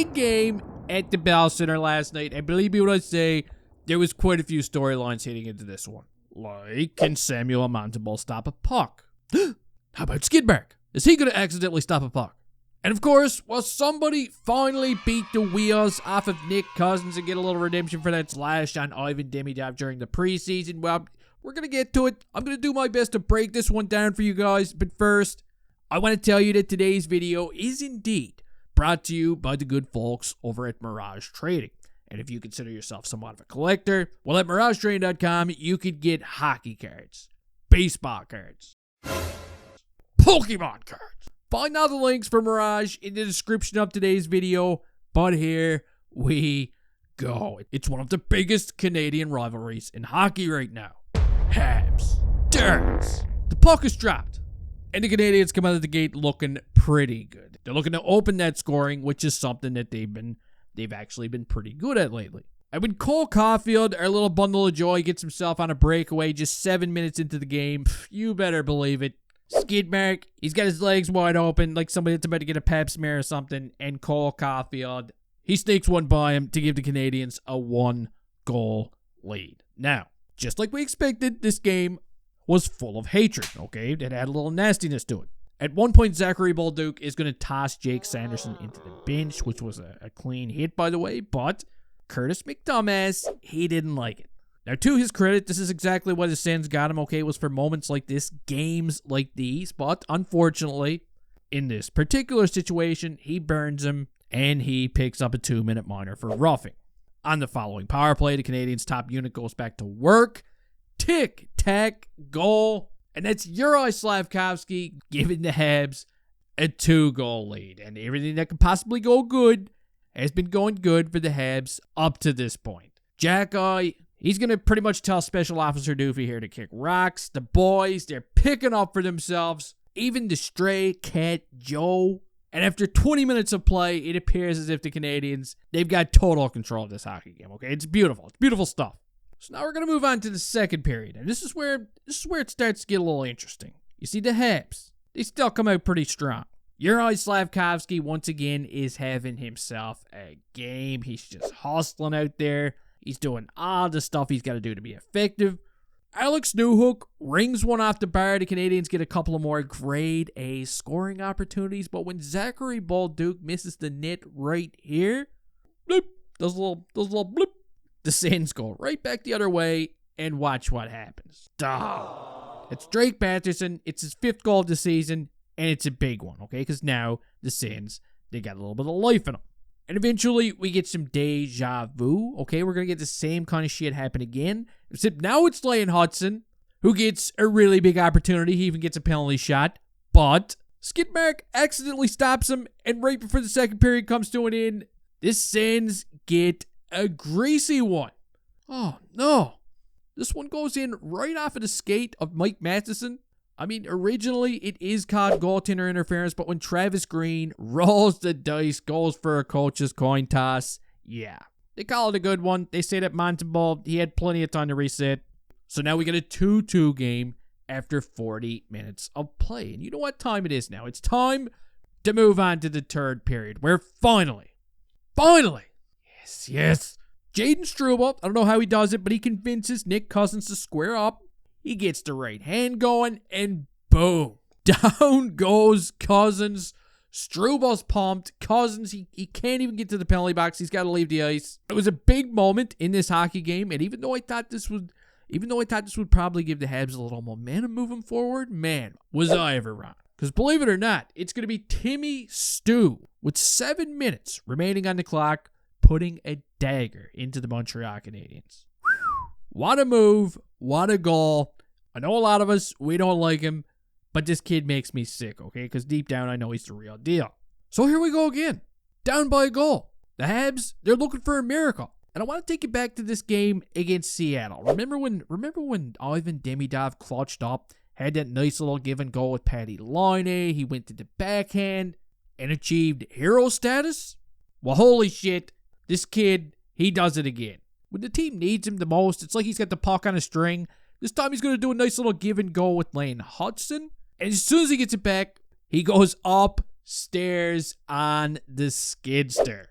big game at the Bell Center last night. And believe me when I say, there was quite a few storylines heading into this one. Like, can Samuel Montembeault stop a puck? How about Skidmark? Is he going to accidentally stop a puck? And of course, will somebody finally beat the wheels off of Nick Cousins and get a little redemption for that slash on Ivan Demidov during the preseason? Well, we're going to get to it. I'm going to do my best to break this one down for you guys. But first, I want to tell you that today's video is indeed brought to you by the good folks over at Miraj Trading. And if you consider yourself somewhat of a collector, well, at MirageTrading.com, you could get hockey cards, baseball cards, Pokemon cards. Find all the links for Miraj in the description of today's video, but here we go. It's one of the biggest Canadian rivalries in hockey right now. Habs, Darts. The puck is dropped, and the Canadians come out of the gate looking pretty good. They're looking to open that scoring, which is something that they've actually been pretty good at lately. And when Cole Caulfield, our little bundle of joy, gets himself on a breakaway just 7 minutes into the game, you better believe it. Skidmark, he's got his legs wide open like somebody that's about to get a pap smear or something, and Cole Caulfield, he sneaks one by him to give the Canadians a 1-goal lead. Now, just like we expected, this game was full of hatred, okay? It had a little nastiness to it. At one point, Zachary Bolduc is going to toss Jake Sanderson into the bench, which was a clean hit, by the way, but Curtis McDumbass, he didn't like it. Now, to his credit, this is exactly what his sins got him, okay? It was for moments like this, games like these, but unfortunately, in this particular situation, he burns him, and he picks up a 2-minute minor for roughing. On the following power play, the Canadians' top unit goes back to work. Tic-tac, goal. And that's Juraj Slafkovsky giving the Habs a 2-goal lead. And everything that could possibly go good has been going good for the Habs up to this point. Jack-Eye, he's going to pretty much tell Special Officer Doofy here to kick rocks. The boys, they're picking up for themselves. Even the stray cat Joe. And after 20 minutes of play, it appears as if the Canadians, they've got total control of this hockey game, okay? It's beautiful. It's beautiful stuff. So now we're going to move on to the second period. And this is where it starts to get a little interesting. You see, the Habs, they still come out pretty strong. Juraj Slafkovsky, once again, is having himself a game. He's just hustling out there. He's doing all the stuff he's got to do to be effective. Alex Newhook rings one off the bar. The Canadians get a couple of more grade A scoring opportunities. But when Zachary Bolduc misses the net right here, bloop, those little bloop, the Sens go right back the other way, and watch what happens. It's Drake Batherson. It's his 5th goal of the season, and it's a big one, okay? Because now the Sens, they got a little bit of life in them. And eventually, we get some deja vu, okay? We're going to get the same kind of shit happen again. Except now it's Lane Hudson, who gets a really big opportunity. He even gets a penalty shot. But Skidmark accidentally stops him, and right before the second period comes to an end, the Sens get a greasy one. Oh, no. This one goes in right off of the skate of Mike Matheson. I mean, originally, it is called goaltender interference, but when Travis Green rolls the dice, goes for a coach's coin toss, yeah. They call it a good one. They say that Montembeault, he had plenty of time to reset. So now we get a 2-2 game after 40 minutes of play. And you know what time it is now? It's time to move on to the third period, where finally, yes, Jaden Struble, I don't know how he does it, but he convinces Nick Cousins to square up. He gets the right hand going, and boom, down goes Cousins. Struble's pumped. Cousins, he can't even get to the penalty box. He's got to leave the ice. It was a big moment in this hockey game, and even though I thought this would probably give the Habs a little momentum moving forward, man, was I ever wrong. Because believe it or not, it's going to be Timmy Stu with 7 minutes remaining on the clock, putting a dagger into the Montreal Canadiens. What a move. What a goal. I know a lot of us, we don't like him, but this kid makes me sick, okay? Because deep down, I know he's the real deal. So here we go again. Down by a goal. The Habs, they're looking for a miracle. And I want to take you back to this game against Seattle. Remember when Ivan Demidov clutched up, had that nice little give and go with Patty Laine, he went to the backhand, and achieved hero status? Well, holy shit, this kid, he does it again. When the team needs him the most, it's like he's got the puck on a string. This time he's going to do a nice little give and go with Lane Hudson. And as soon as he gets it back, he goes upstairs on the skidster.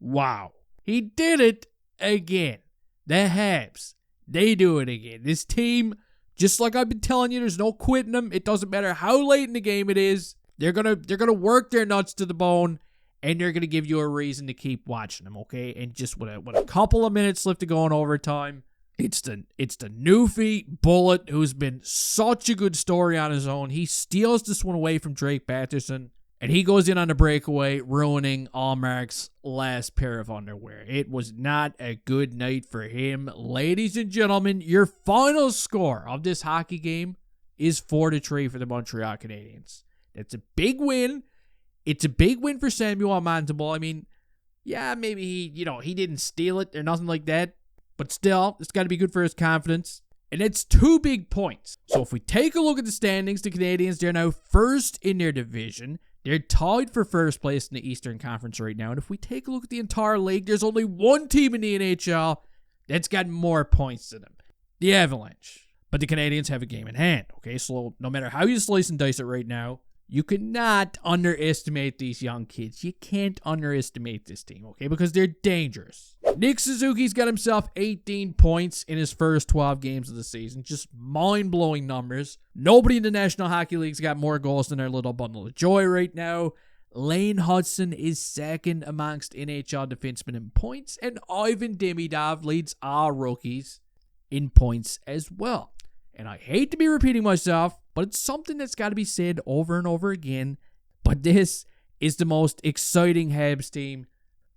Wow. He did it again. The Habs, they do it again. This team, just like I've been telling you, there's no quitting them. It doesn't matter how late in the game it is. They're gonna work their nuts to the bone, and they're gonna give you a reason to keep watching them, okay? And just with a couple of minutes left to go in overtime, it's the Newfie Bullet, who's been such a good story on his own. He steals this one away from Drake Batherson, and he goes in on the breakaway, ruining Allmark's last pair of underwear. It was not a good night for him. Ladies and gentlemen, your final score of this hockey game is 4-3 for the Montreal Canadiens. It's a big win. It's a big win for Samuel Montembeault. I mean, yeah, maybe he didn't steal it or nothing like that, but still, it's got to be good for his confidence. And it's 2 big points. So if we take a look at the standings, the Canadiens, they're now first in their division. They're tied for first place in the Eastern Conference right now. And if we take a look at the entire league, there's only one team in the NHL that's got more points than them. The Avalanche. But the Canadiens have a game in hand. Okay, so no matter how you slice and dice it right now, you cannot underestimate these young kids. You can't underestimate this team, okay? Because they're dangerous. Nick Suzuki's got himself 18 points in his first 12 games of the season. Just mind-blowing numbers. Nobody in the National Hockey League's got more goals than our little bundle of joy right now. Lane Hudson is second amongst NHL defensemen in points. And Ivan Demidov leads all rookies in points as well. And I hate to be repeating myself, but it's something that's got to be said over and over again. But this is the most exciting Habs team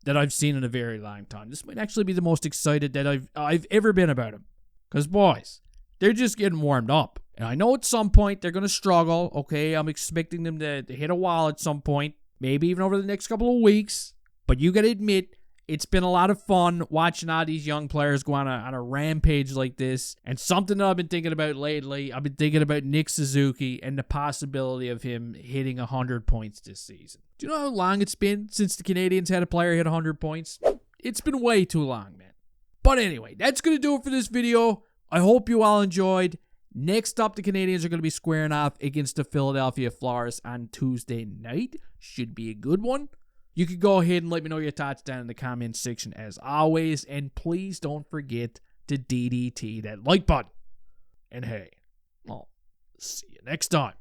that I've seen in a very long time. This might actually be the most excited that I've ever been about them. Because, boys, they're just getting warmed up. And I know at some point they're going to struggle, okay? I'm expecting them to hit a wall at some point, maybe even over the next couple of weeks. But you got to admit, it's been a lot of fun watching all these young players go on a rampage like this. And something that I've been thinking about lately, I've been thinking about Nick Suzuki and the possibility of him hitting 100 points this season. Do you know how long it's been since the Canadiens had a player hit 100 points? It's been way too long, man. But anyway, that's going to do it for this video. I hope you all enjoyed. Next up, the Canadiens are going to be squaring off against the Philadelphia Flyers on Tuesday night. Should be a good one. You can go ahead and let me know your thoughts down in the comments section as always. And please don't forget to DDT that like button. And hey, I'll see you next time.